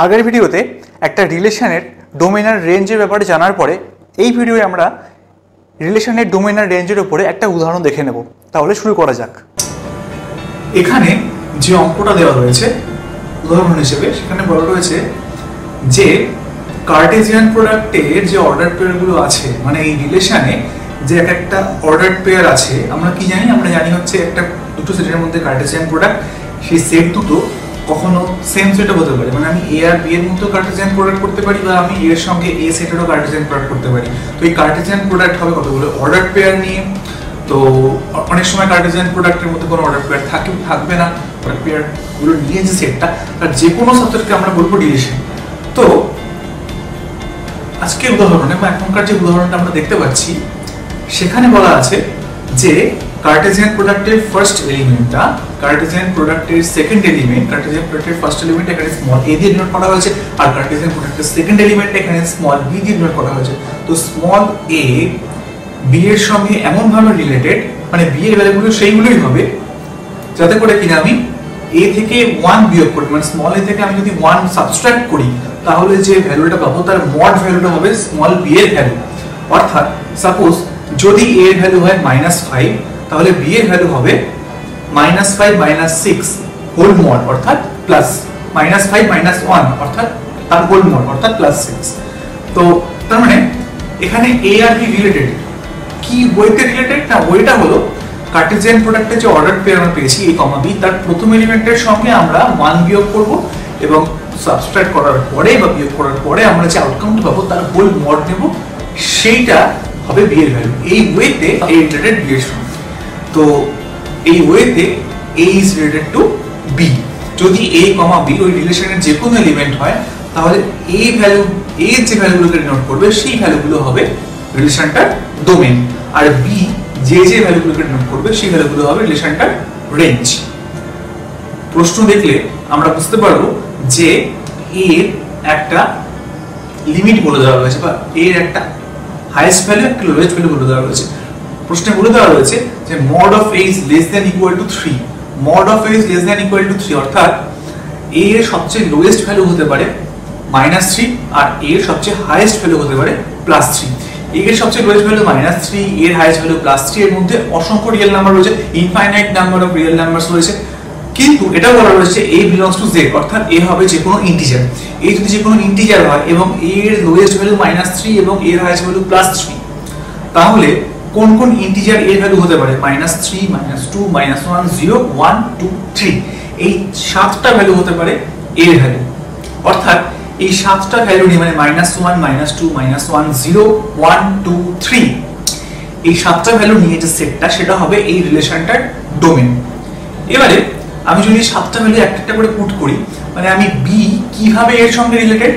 আগের ভিডিওতে একটা রিলেশনের ডোমেন আর রেঞ্জের ব্যাপারে জানার পরে এই ভিডিওয়ে আমরা রিলেশনের ডোমেন আর রেঞ্জের উপরে একটা উদাহরণ দেখে নেব। তাহলে শুরু করা যাক। এখানে যে অঙ্কটা দেওয়া রয়েছে উদাহরণ হিসেবে, সেখানে বলা রয়েছে যে কার্টেসিয়ান প্রোডাক্টের যে অর্ডার পেয়ারগুলো আছে, মানে এই রিলেশনে যে একটা অর্ডার পেয়ার আছে, আমরা কি জানি? আমরা জানি হচ্ছে একটা দুটো সেটের মধ্যে কার্টেসিয়ান প্রোডাক্ট, সেই সেট দুটো কখনো সেম সেটও হতে পারে, মানে আমি এ আর বি এর মতো কার্টেসিয়ান প্রোডাক্ট করতে পারি, বা আমি এর সঙ্গে এ সেটেরও কার্টেসিয়ান প্রোডাক্ট করতে পারি। তো এই কার্টেসিয়ান প্রোডাক্ট হবে কতগুলো অর্ডার পেয়ার নিয়ে। তো অনেক সময় কার্টেসিয়ান প্রোডাক্টের মধ্যে কোনো অর্ডার পেয়ার থাকবে না, অর্ডার পেয়ার গুলো নিয়ে যে সেটটা, তার যে কোনো সাবজেক্টকে আমরা বলবো রিলেশন। তো আজকের উদাহরণে বা এখনকার যে উদাহরণটা আমরা দেখতে পাচ্ছি, সেখানে বলা আছে যে কার্টেসিয়ান প্রোডাক্টের ফার্স্ট এলিমেন্টটা কার্টেসিয়ান প্রোডাক্টের সেকেন্ড এলিমেন্ট, কার্টেসিয়ান প্রোডাক্টের ফার্স্ট এলিমেন্ট এখানে স্মল এ দিয়ে ডিনোট করা হয়েছে, আর কার্টেসিয়ান প্রোডাক্টের সেকেন্ড এলিমেন্ট এখানে স্মল বি দিয়ে ডিনোট করা হয়েছে। তো স্মল এ বি এর সঙ্গে এমন ভাবে রিলেটেড, মানে বি এর ভ্যালুগুলো সেইগুলোই হবে যাতে করে কিনা আমি এ থেকে 1 বিয়োগ করি, মানে স্মল এ থেকে আমি যদি 1 সাবট্রাক্ট করি, তাহলে যে ভ্যালুটা পাবো তার মড ভ্যালুটা হবে স্মল বি এর ভ্যালু। অর্থাৎ সাপোজ যদি এ এর ভ্যালু হয় -5, তাহলে বি এর ভ্যালু হবে -5 -6 হোল মড, অর্থাৎ প্লাস -5 -1 অর্থাৎ তার হোল মড, অর্থাৎ +6। তো তার মানে এখানে এ আর বি রিলেটেড, কি ওয়েতে রিলেটেড? না, ওয়েটা হলো কার্টেসিয়ান প্রোডাক্টের যে অর্ডার পেয়ার আমরা পেয়েছি a, b, তার প্রথম এলিমেন্টের সঙ্গে আমরা 1 বিয়োগ করব, এবং সাবট্রাক্ট করার পরে বা বিয়োগ করার পরে আমরা যে আউটকামটা পাবো তার হোল মড নেব, সেইটা হবে বি এর ভ্যালু। এই ওয়েতে a রিলেটেড b এর সঙ্গে। তো এই ওয়েতে a is related to b। যদি a, b ওই রিলেশনের যে কোনো এলিমেন্ট হয়, তাহলে a ভ্যালু, a যে ভ্যালুগুলোকে ডিনোট করবে সেই ভ্যালুগুলো হবে রিলেশনটার ডোমেন, আর b যে যে ভ্যালুগুলোকে ডিনোট করবে সেই ভ্যালুগুলো হবে রিলেশনটার রেঞ্জ। প্রশ্ন দেখলে আমরা বুঝতে পারবো যে এর একটা লিমিট বলে দেওয়া হয়েছে, বা এর একটা হাইয়েস্ট ভ্যালু, একটা লোয়েস্ট ভ্যালু বলে দেওয়া হয়েছে। প্রশ্নে বলে দেওয়া হয়েছে যে mod of a is less than equal to 3, mod of a is less than equal to 3, অর্থাৎ a এর সবচেয়ে লোয়েস্ট ভ্যালু হতে পারে -3, আর a এর সবচেয়ে হাইয়েস্ট ভ্যালু হতে পারে +3। a এর সবচেয়ে লোয়েস্ট ভ্যালু -3, এর হাইয়েস্ট ভ্যালু +3, এর মধ্যে অসংখ্য রিয়েল নাম্বার রয়েছে, infinite number of real numbers রয়েছে। কিন্তু এটা বলা রয়েছে a belongs to z, অর্থাৎ a হবে যে কোনো ইন্টিজার। a যদি যে কোনো ইন্টিজার হয় এবং a এর লোয়েস্ট ভ্যালু -3 এবং a এর হাইয়েস্ট ভ্যালু +3, তাহলে কোন কোন ইন্টিজার এর ভ্যালু হতে পারে? -3, -2, -1, 0, 1, 2, 3, এই 7টা ভ্যালু হতে পারে এর ভ্যালু। অর্থাৎ এই 7টা ভ্যালু নিয়ে, মানে -1, -2, -1, 0, 1, 2, 3, এই 7টা ভ্যালু নিয়ে যে সেটটা, সেটা হবে এই রিলেশনটার ডোমেন। এবারে আমি যদি 7টা ভ্যালু একটা করে পুট করি, মানে আমি বি কিভাবে এর সঙ্গে রিলেটেড,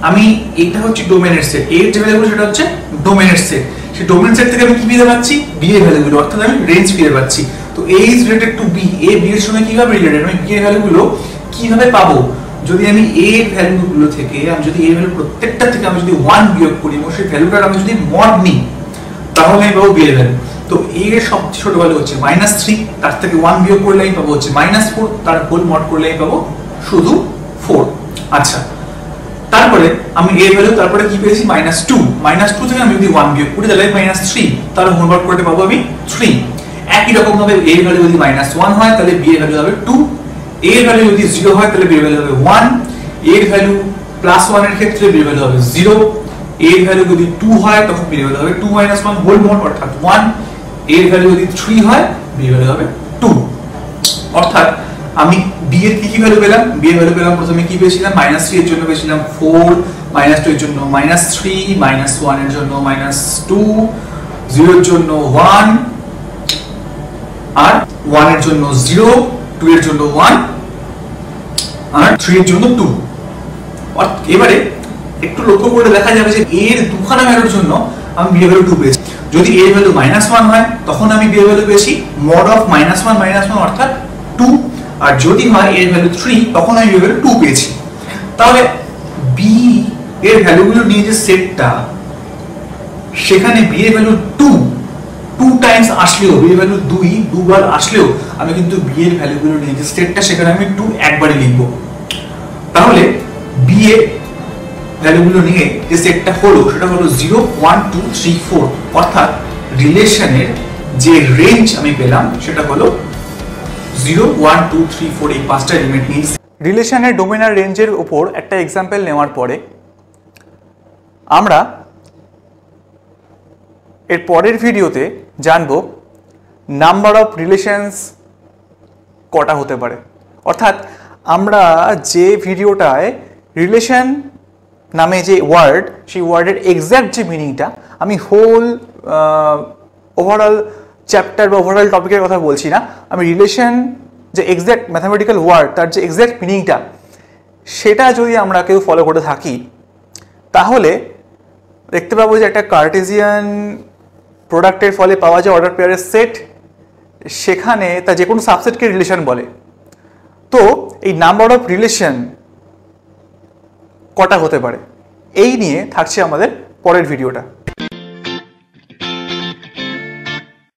আমি এটা হচ্ছে ডোমেনের সেট, এর যে ভ্যালুগুলো সেটা হচ্ছে ডোমেনের সেট, সেই ডোমেন সেট থেকে আমি কি পেতে পাচ্ছি? বি এর ভ্যালুগুলো, অর্থাৎ আমি রেঞ্জ পেতে পাচ্ছি। তো a is related to b, a b এর সঙ্গে কিভাবে রিলেটেড, আমি b এর ভ্যালুগুলো কিভাবে পাবো? যদি আমি a এর ভ্যালুগুলো থেকে, আমি যদি a এর ভ্যালু প্রত্যেকটা থেকে আমি যদি 1 বিয়োগ করি এবং সেই ভ্যালুটার আমি যদি মড নিই, তাহলে আমি পাবো b এর ভ্যালু। তো a এর সবচেয়ে ছোট ভ্যালু হচ্ছে -3, তার থেকে 1 বিয়োগ করলে আমি পাবো হচ্ছে -4, তার হোল মড করলে আমি পাবো শুধু 4। আচ্ছা, তারপরে আমি a এর ভ্যালু, তারপরে কি পেয়েছি? -2, -2 থেকে আমি যদি 1 বিয়োগ করি তাহলে -3, তার হোল মড করতে পাবো আমি 3। একই রকম ভাবে a এর ভ্যালু যদি -1 হয় তাহলে b এর ভ্যালু হবে 2, a এর ভ্যালু যদি 0 হয় তাহলে b এর ভ্যালু হবে 1, a এর ভ্যালু +1 এর ক্ষেত্রে b এর ভ্যালু হবে 0, a এর ভ্যালু যদি 2 হয় তখন b এর ভ্যালু হবে 2 - 1 হোল মড, অর্থাৎ 1, a এর ভ্যালু যদি 3 হয় b এর ভ্যালু হবে 2। অর্থাৎ আমি b এর কি ভ্যালু পেলাম? b এর ভ্যালু পেলাম, প্রথমে কি পেয়েছিলাম? -3 এর জন্য পেয়েছিলাম 4, -2 এর জন্য -3, -1 এর জন্য -2, 0 এর জন্য 1, আর 1 এর জন্য 0, 2 এর জন্য 1, আর 3 এর জন্য 2। এবারে একটু লক্ষ্য করে দেখা যাবে যে এর দুখানা ভ্যালুর জন্য আমি b এর ভ্যালু 2 পেয়েছি। যদি a এর ভ্যালু -1 হয় তখন আমি b এর ভ্যালু পেয়েছি mod of -1, অর্থাৎ 2, আর যদি হয় a এর ভ্যালু 3 তখন আমি b এর ভ্যালু 2 পেয়েছি। তাহলে b এর ভ্যালুগুলো নিয়ে যে সেটটা, সেখানে b এর ভ্যালু 2 টাইমস আসলেও, b এর ভ্যালু 2 বার আসলেও আমি কিন্তু b এর ভ্যালুগুলো নিয়ে যে সেটটা, সেখানে আমি 2 একবারই লিখব। তাহলে বি এ ভ্যালুগুলো নিয়ে যে সেটটা হলো সেটা হলো 0, 1, 2, 3, 4, অর্থাৎ রিলেশনের যে রেঞ্জ আমি পেলাম সেটা হলো 0, 1, 2, 3, 4 এই পাঁচটা এলিমেন্ট নিয়ে। রিলেশনের ডোমেন আর রেঞ্জের উপর একটা এক্সাম্পল নেওয়ার পরে আমরা এর পরের ভিডিওতে জানবো নাম্বার অফ রিলেশনস কটা হতে পারে। অর্থাৎ আমরা যে ভিডিওটায় রিলেশন নামে যে ওয়ার্ড, সেই ওয়ার্ডের এক্স্যাক্ট যে মিনিংটা, আমি হোল ওভারঅল চ্যাপ্টার বা ওভারঅল টপিকের কথা বলছি না, আমি রিলেশন যে এক্স্যাক্ট ম্যাথামেটিক্যাল ওয়ার্ড তার যে এক্স্যাক্ট মিনিংটা সেটা যদি আমরা কেউ ফলো করে থাকি তাহলে দেখতে পাবো যে একটা কার্টেসিয়ান প্রোডাক্টের ফলে পাওয়া যায় অর্ডার পেয়ারের সেট, সেখানে তা যে কোনো সাবসেটকে রিলেশন বলে। তো এই নাম্বার অফ রিলেশন কটা হতে পারে এই নিয়ে থাকছে আমাদের পরের ভিডিওটা।